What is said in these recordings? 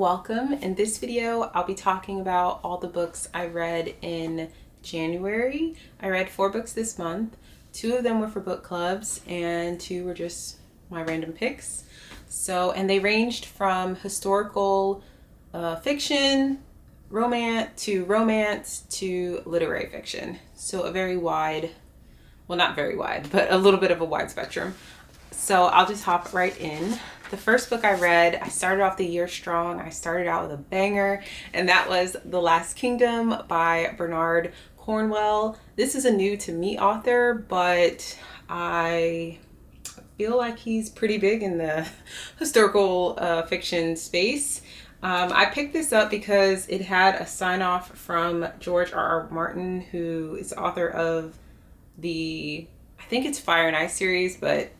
welcome. In this video, I'll be talking about all the books I read in January. I read 4 books this month. 2 of them were for book clubs and 2 were just my random picks. And they ranged from historical fiction, romance to literary fiction. So a very wide, well, not very wide, but a little bit of a wide spectrum. So I'll just hop right in. The first book I read, I started off the year strong. I started out with a banger, and that was The Last Kingdom by Bernard Cornwell. This is a new to me author, but I feel like he's pretty big in the historical fiction space. I picked this up because it had a sign off from George R.R. Martin, who is the author of I think it's Fire and Ice series, but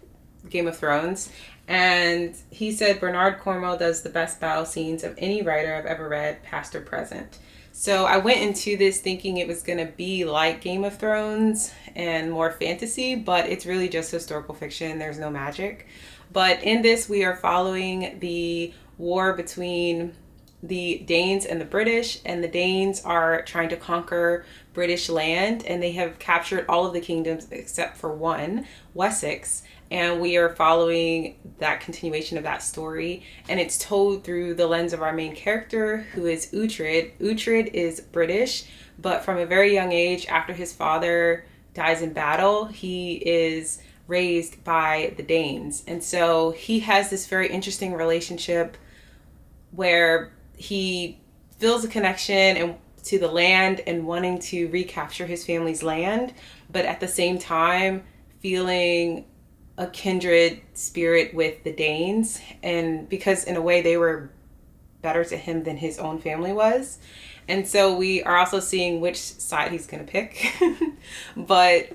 Game of Thrones. And he said Bernard Cornwell does the best battle scenes of any writer I've ever read, past or present. So I went into this thinking it was going to be like Game of Thrones and more fantasy, but it's really just historical fiction. There's no magic. But in this, we are following the war between the Danes and the British, and the Danes are trying to conquer British land, and they have captured all of the kingdoms except for one, Wessex. And we are following that continuation of that story, and it's told through the lens of our main character, who is Uhtred. Uhtred is British, but from a very young age, after his father dies in battle, he is raised by the Danes. And so he has this very interesting relationship where he feels a connection to the land and wanting to recapture his family's land, but at the same time feeling a kindred spirit with the Danes, and because in a way they were better to him than his own family was. And so we are also seeing which side he's going to pick. But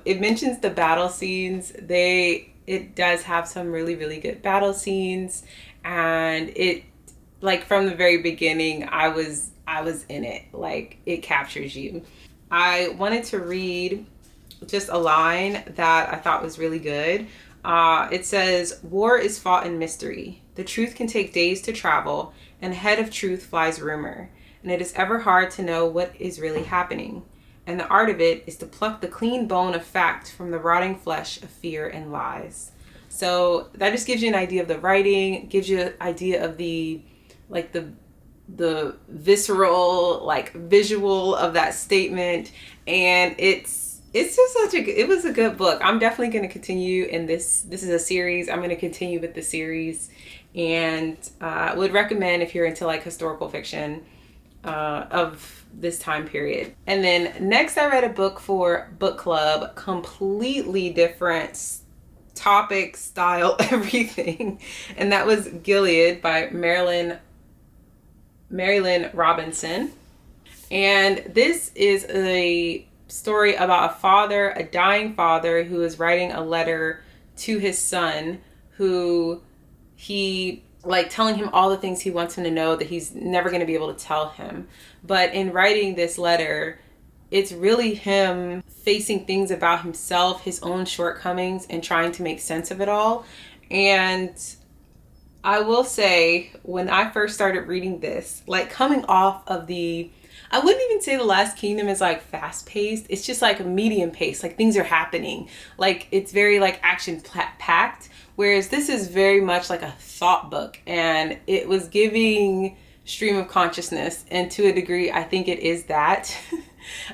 it mentions the battle scenes. It does have some really, really good battle scenes, and it, like, from the very beginning, I was in it. Like, it captures you. I wanted to read just a line that I thought was really good. It says, "War is fought in mystery. The truth can take days to travel, and ahead of truth flies rumor. And it is ever hard to know what is really happening. And the art of it is to pluck the clean bone of fact from the rotting flesh of fear and lies." So that just gives you an idea of the writing, gives you an idea of the visceral, like, visual of that statement. And it's just it was a good book. I'm definitely going to continue in this is a series. I'm going to continue with the series, and would recommend if you're into like historical fiction of this time period. And then next I read a book for book club, completely different topic, style, everything, and that was Gilead by Marilynne Robinson. And this is a story about a dying father who is writing a letter to his son, who he, like, telling him all the things he wants him to know that he's never going to be able to tell him. But in writing this letter, it's really him facing things about himself, his own shortcomings, and trying to make sense of it all. And I will say, when I first started reading this, like, coming off of I wouldn't even say The Last Kingdom is like fast paced. It's just like a medium pace. Like, things are happening. Like, it's very like action packed. Whereas this is very much like a thought book, and it was giving stream of consciousness. And to a degree, I think it is that.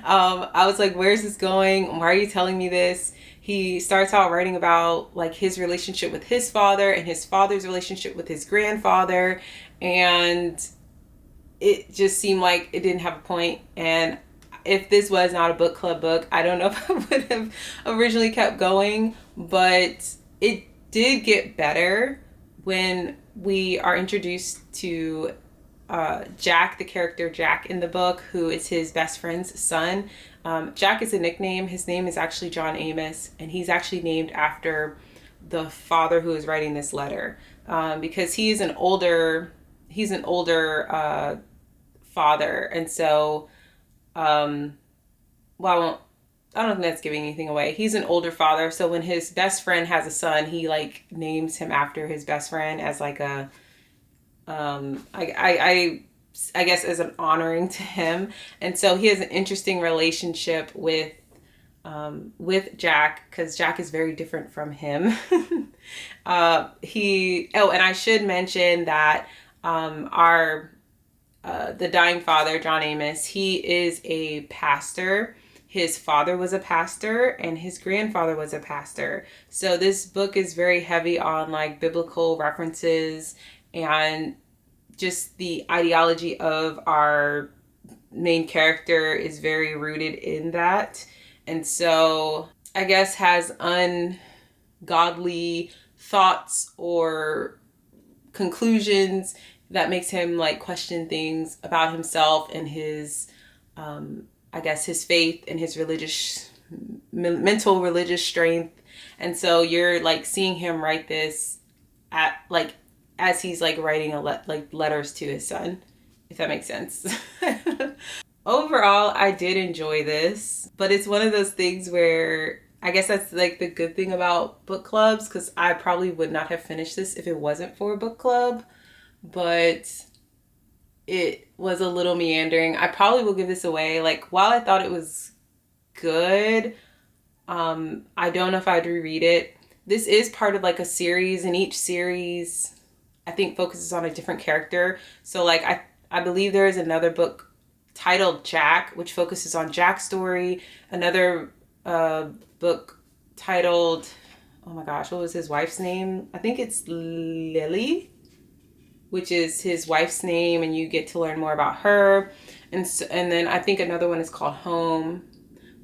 I was like, where's this going? Why are you telling me this? He starts out writing about like his relationship with his father and his father's relationship with his grandfather. And it just seemed like it didn't have a point. And if this was not a book club book, I don't know if I would have originally kept going. But it did get better when we are introduced to Jack, the character Jack in the book, who is his best friend's son. Jack is a nickname. His name is actually John Amos, and he's actually named after the father who is writing this letter, because he's an older father. And so, I don't think that's giving anything away. He's an older father, so when his best friend has a son, he like names him after his best friend as like a I guess as an honoring to him. And so he has an interesting relationship with Jack, because Jack is very different from him. And I should mention that the dying father, John Amos, he is a pastor. His father was a pastor and his grandfather was a pastor. So this book is very heavy on like biblical references, and just the ideology of our main character is very rooted in that. And so I guess has ungodly thoughts or conclusions that makes him like question things about himself and his, I guess, his faith and his mental religious strength. And so you're like seeing him write this as he's like writing letters to his son, if that makes sense. Overall, I did enjoy this, but it's one of those things where I guess that's like the good thing about book clubs, because I probably would not have finished this if it wasn't for a book club, but it was a little meandering. I probably will give this away. Like, while I thought it was good, I don't know if I'd reread it. This is part of like a series, and each series I think focuses on a different character. So like I believe there is another book titled Jack, which focuses on Jack's story. Another book titled, oh my gosh, what was his wife's name? I think it's Lily, which is his wife's name, and you get to learn more about her. And then I think another one is called Home.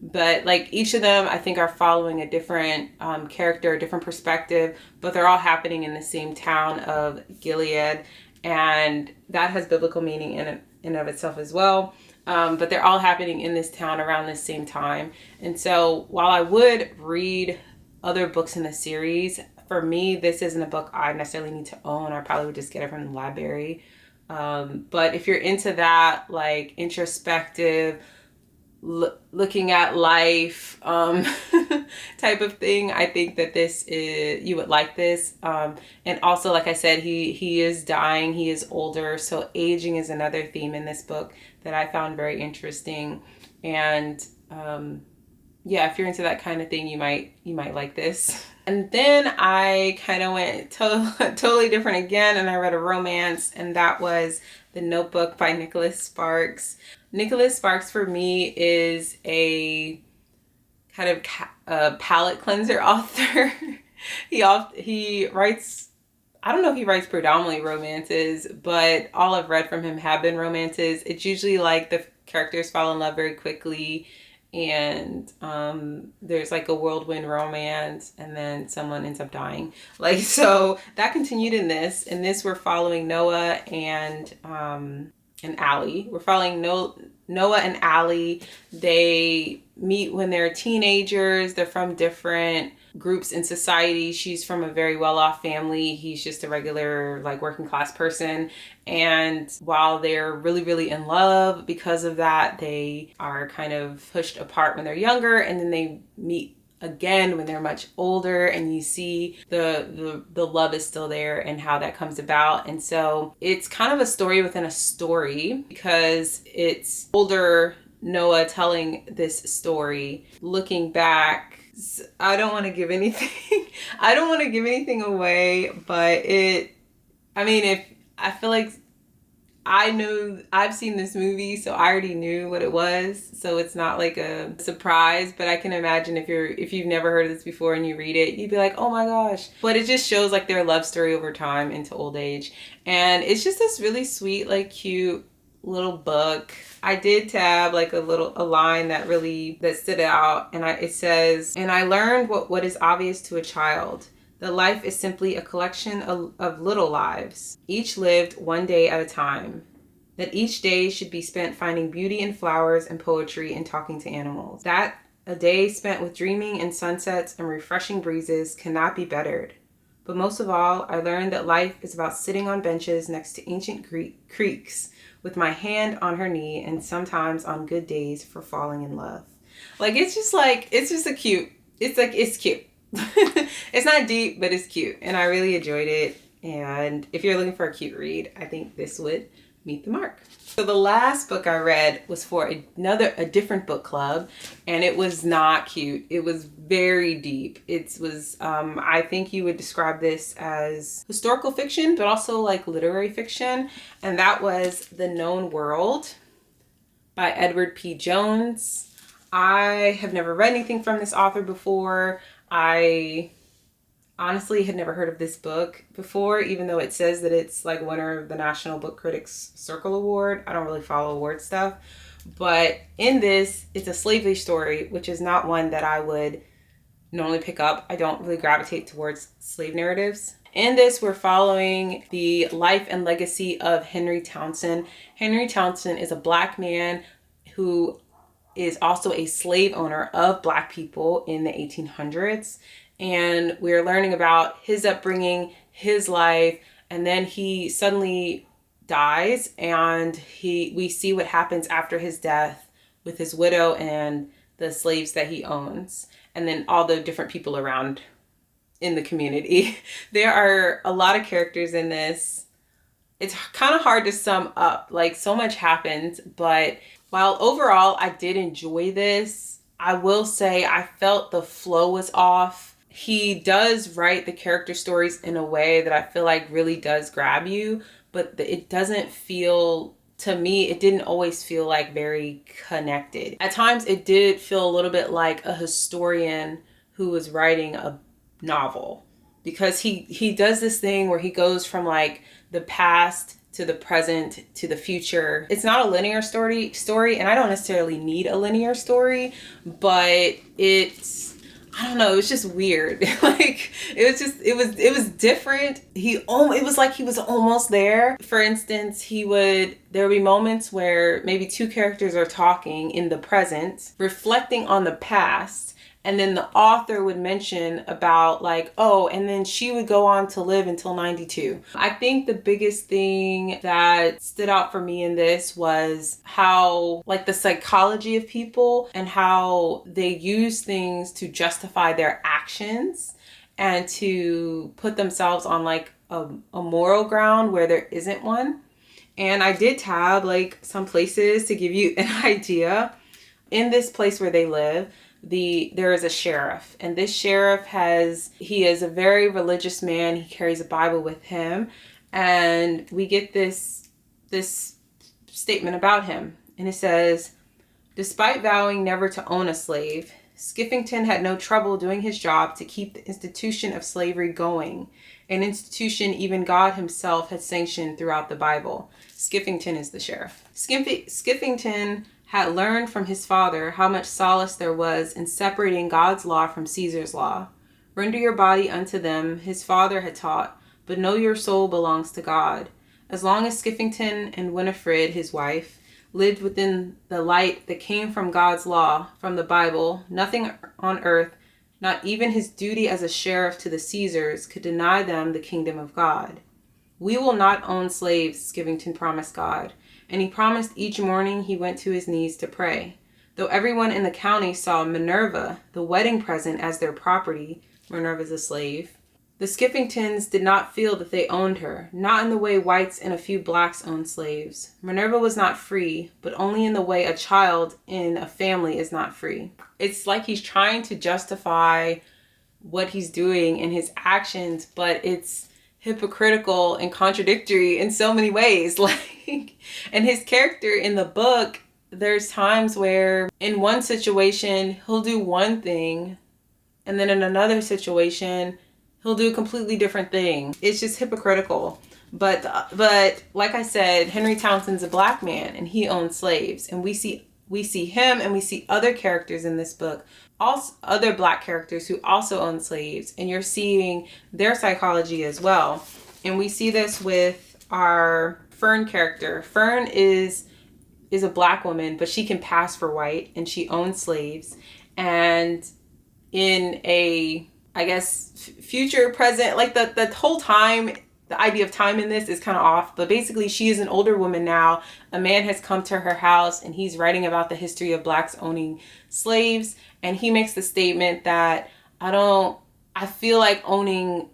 But like each of them, I think, are following a different character, a different perspective, but they're all happening in the same town of Gilead, and that has biblical meaning in and of itself as well. But they're all happening in this town around the same time. And so while I would read other books in the series, for me, this isn't a book I necessarily need to own. I probably would just get it from the library. But if you're into that, like introspective, looking at life type of thing, I think that you would like this. And also, like I said, he is dying, he is older, so aging is another theme in this book that I found very interesting. And yeah, if you're into that kind of thing, you might like this. And then I kind of went totally different again, and I read a romance, and that was The Notebook by Nicholas Sparks. Nicholas Sparks, for me, is a kind of a palate cleanser author. He writes, I don't know if he writes predominantly romances, but all I've read from him have been romances. It's usually like the characters fall in love very quickly, and there's like a whirlwind romance, and then someone ends up dying. Like, so that continued in this. In this, we're following Noah and Allie. We're following Noah and Allie. They meet when they're teenagers. They're from different groups in society. She's from a very well-off family. He's just a regular, like, working class person. And while they're really, really in love, because of that, they are kind of pushed apart when they're younger, and then they meet again when they're much older, and you see the love is still there and how that comes about. And so it's kind of a story within a story, because it's older Noah telling this story, looking back. I don't want to give anything away, but I feel like I've seen this movie, so I already knew what it was, so it's not like a surprise. But I can imagine if you've never heard of this before and you read it, you'd be like, oh my gosh. But it just shows like their love story over time into old age, and it's just this really sweet, like, cute little book. I did tab like a line that stood out, and it says, "And I learned what is obvious to a child. That life is simply a collection of little lives, each lived one day at a time. That each day should be spent finding beauty in flowers and poetry and talking to animals. That a day spent with dreaming and sunsets and refreshing breezes cannot be bettered. But most of all, I learned that life is about sitting on benches next to ancient creeks with my hand on her knee, and sometimes on good days for falling in love." Like, it's just a cute. It's cute. It's not deep, but it's cute, and I really enjoyed it. And if you're looking for a cute read, I think this would meet the mark. So the last book I read was for a different book club, and it was not cute. It was very deep. It was, I think you would describe this as historical fiction, but also like literary fiction. And that was The Known World by Edward P. Jones. I have never read anything from this author before. I honestly had never heard of this book before, even though it says that it's like winner of the National Book Critics Circle Award. I don't really follow award stuff. But in this, it's a slavery story, which is not one that I would normally pick up. I don't really gravitate towards slave narratives. In this, we're following the life and legacy of Henry Townsend. Henry Townsend is a Black man who is also a slave owner of Black people in the 1800s. And we're learning about his upbringing, his life, and then he suddenly dies, and we see what happens after his death with his widow and the slaves that he owns, and then all the different people around in the community. There are a lot of characters in this. It's kind of hard to sum up, like so much happens, but while overall I did enjoy this, I will say I felt the flow was off. He does write the character stories in a way that I feel like really does grab you, but it doesn't feel, to me, it didn't always feel like very connected. At times it did feel a little bit like a historian who was writing a novel, because he does this thing where he goes from like the past to the present to the future. It's not a linear story, and I don't necessarily need a linear story, but I don't know, it was just weird. Like, it was different. It was like he was almost there. For instance, there would be moments where maybe two characters are talking in the present, reflecting on the past, and then the author would mention about like, oh, and then she would go on to live until 92. I think the biggest thing that stood out for me in this was how, like, the psychology of people and how they use things to justify their actions and to put themselves on like a moral ground where there isn't one. And I did tab like some places to give you an idea. In this place where they live, there is a sheriff, and this sheriff he is a very religious man. He carries a Bible with him, and we get this statement about him, and it says, despite vowing never to own a slave, Skiffington had no trouble doing his job to keep the institution of slavery going, an institution even God himself had sanctioned throughout the Bible. Skiffington is the sheriff. Skiffington had learned from his father how much solace there was in separating God's law from Caesar's law. Render your body unto them, his father had taught, but know your soul belongs to God. As long as Skiffington and Winifred, his wife, lived within the light that came from God's law, from the Bible, nothing on earth, not even his duty as a sheriff to the Caesars, could deny them the kingdom of God. We will not own slaves, Skiffington promised God. And he promised each morning he went to his knees to pray. Though everyone in the county saw Minerva, the wedding present, as their property, Minerva's a slave, the Skiffingtons did not feel that they owned her, not in the way whites and a few blacks own slaves. Minerva was not free, but only in the way a child in a family is not free. It's like he's trying to justify what he's doing in his actions, but it's hypocritical and contradictory in so many ways. Like, and his character in the book, there's times where in one situation he'll do one thing, and then in another situation he'll do a completely different thing. It's just hypocritical. But like I said, Henry Townsend's a Black man and he owns slaves, and we see him and we see other characters in this book, also other Black characters who also own slaves, and you're seeing their psychology as well. And we see this with our Fern character. Fern is a Black woman, but she can pass for white, and she owns slaves. And in a, I guess, future, present, like the whole time, the idea of time in this is kind of off, but basically she is an older woman now. A man has come to her house and he's writing about the history of Blacks owning slaves. And he makes the statement that I feel like owning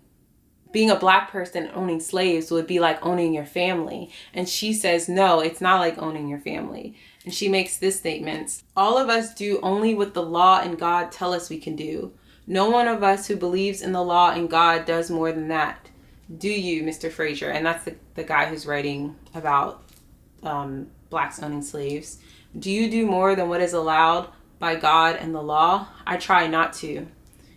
being a Black person owning slaves would be like owning your family. And she says, no, it's not like owning your family. And she makes this statement: all of us do only what the law and God tell us we can do. No one of us who believes in the law and God does more than that. Do you, Mr. Fraser? And that's the guy who's writing about Blacks owning slaves. Do you do more than what is allowed by God and the law? I try not to.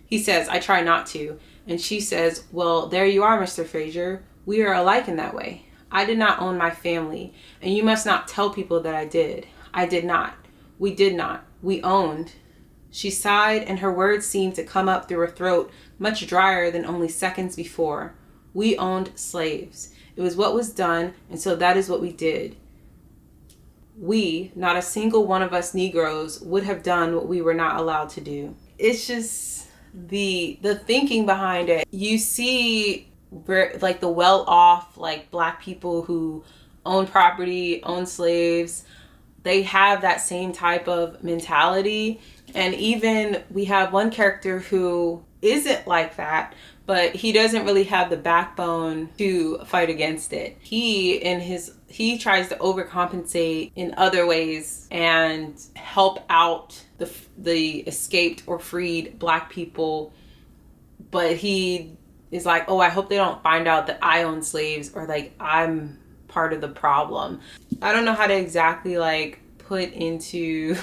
He says, I try not to. And she says, well, there you are, Mr. Fraser. We are alike in that way. I did not own my family, and you must not tell people that I did. I did not. We did not. We owned. She sighed, and her words seemed to come up through her throat much drier than only seconds before. We owned slaves. It was what was done, and so that is what we did. We, not a single one of us Negroes, would have done what we were not allowed to do. It's just the thinking behind it. You see like the well-off, like Black people who own property, own slaves, they have that same type of mentality. And even we have one character who isn't like that, but he doesn't really have the backbone to fight against it. He tries to overcompensate in other ways and help out the escaped or freed Black people. But he is like, oh, I hope they don't find out that I own slaves, or like I'm part of the problem. I don't know how to exactly like put into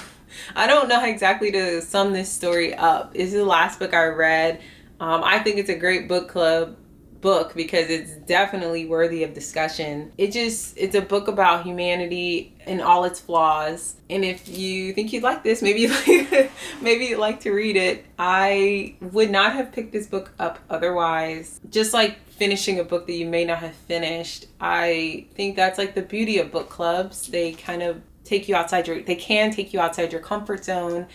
I don't know how exactly to sum this story up. This is the last book I read. I think it's a great book club book because it's definitely worthy of discussion. It's a book about humanity and all its flaws. And if you think you'd like this, maybe you'd like to read it. I would not have picked this book up otherwise. Just like finishing a book that you may not have finished. I think that's like the beauty of book clubs. They kind of take you outside your comfort zone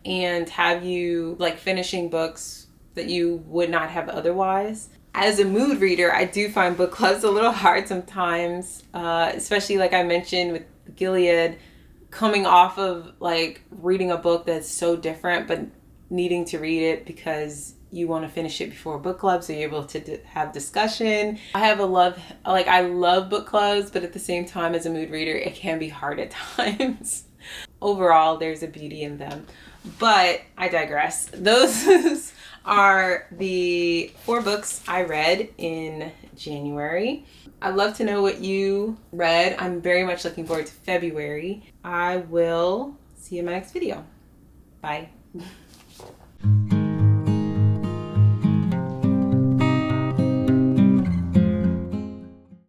and have you like finishing books that you would not have otherwise. As a mood reader, I do find book clubs a little hard sometimes, especially like I mentioned with Gilead, coming off of like reading a book that's so different, but needing to read it because you want to finish it before book club so you're able to have discussion. I love book clubs, but at the same time, as a mood reader, it can be hard at times. Overall, there's a beauty in them, but I digress. Those are the 4 books I read in January. I'd love to know what you read. I'm very much looking forward to February. I will see you in my next video. Bye.